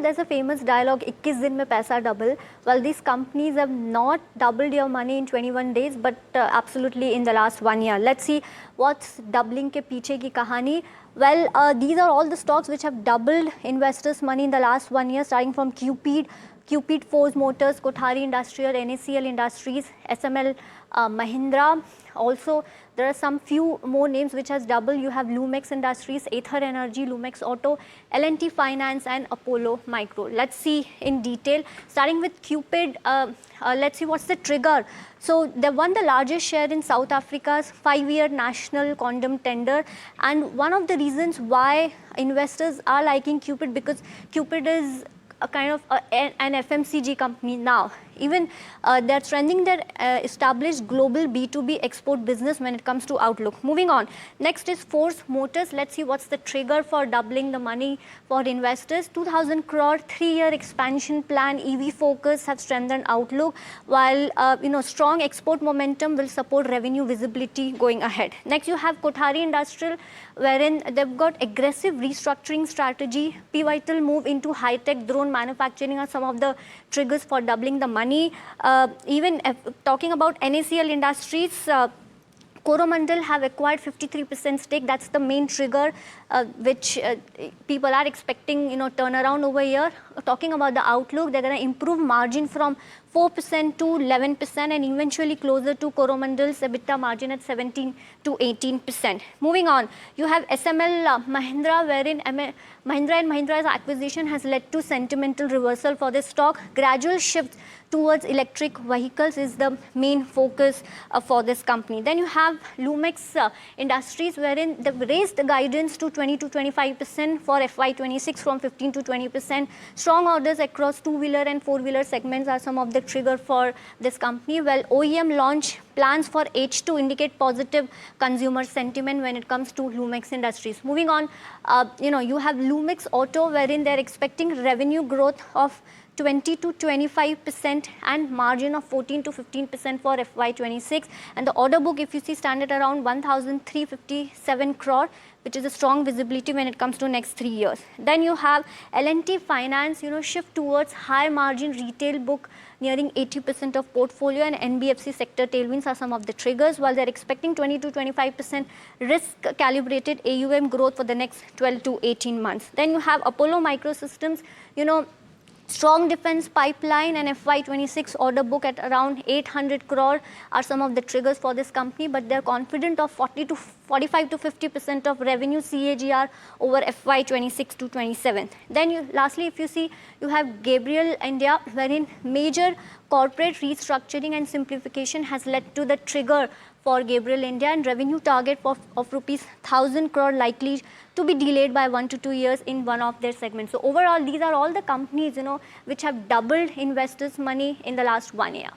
there's a famous dialogue, 21 दिन में पैसा double. Well, these companies have not doubled your money in 21 days, but absolutely in the last 1 year. Let's see what's doubling के पीछे की कहानी. Well, these are all the stocks which have doubled investors' money in the last 1 year, starting from Cupid Force Motors, Kothari Industrial, NACL Industries, SML Mahindra. Also, there are some few more names which has doubled. You have Lumax Industries, Ather Energy, Lumax Auto, L&T Finance and Apollo Micro. Let's see in detail. Starting with Cupid, let's see what's the trigger. So they won the largest share in South Africa's 5-year national condom tender, and one of the reasons why investors are liking Cupid, because Cupid is a kind of an FMCG company now. Even they're trending their established global B2B export business when it comes to outlook. Moving on, next is Force Motors. Let's see what's the trigger for doubling the money for investors. 2,000 crore 3-year expansion plan, EV focus have strengthened outlook, while strong export momentum will support revenue visibility going ahead. Next you have Kothari Industrial, wherein they've got aggressive restructuring strategy. Pivotal move into high-tech drone manufacturing are some of the triggers for doubling the money. Even talking about NACL Industries, Coromandel have acquired 53% stake. That's the main trigger which people are expecting, turnaround over here. Talking about the outlook, they're going to improve margin from 4% to 11% and eventually closer to Coromandel's EBITDA margin at 17 to 18%. Moving on, you have SML Mahindra, wherein Mahindra and Mahindra's acquisition has led to sentimental reversal for this stock. Gradual shift towards electric vehicles is the main focus for this company. Then you have Lumax Industries, wherein they've raised the guidance to 20 to 25% for FY26 from 15 to 20%. Strong orders across two-wheeler and four-wheeler segments are some of the trigger for this company. Well, OEM launch plans for H2 indicate positive consumer sentiment when it comes to Lumax Industries. Moving on, you have Lumax Auto, wherein they're expecting revenue growth of 20 to 25% and margin of 14 to 15% for FY26. And the order book, if you see, stand at around 1,357 crore, which is a strong visibility when it comes to next 3 years. Then you have L&T Finance, shift towards high margin retail book nearing 80% of portfolio, and NBFC sector tailwinds are some of the triggers, while they're expecting 20 to 25% risk calibrated AUM growth for the next 12 to 18 months. Then you have Apollo Microsystems, strong defense pipeline and FY26 order book at around 800 crore are some of the triggers for this company, but they're confident of 45 to 50% of revenue CAGR over FY26 to 27. Then lastly, if you see, you have Gabriel India, wherein major corporate restructuring and simplification has led to the trigger for Gabriel India, and revenue target of rupees 1,000 crore likely to be delayed by 1 to 2 years in one of their segments. So overall, these are all the companies, which have doubled investors' money in the last 1 year.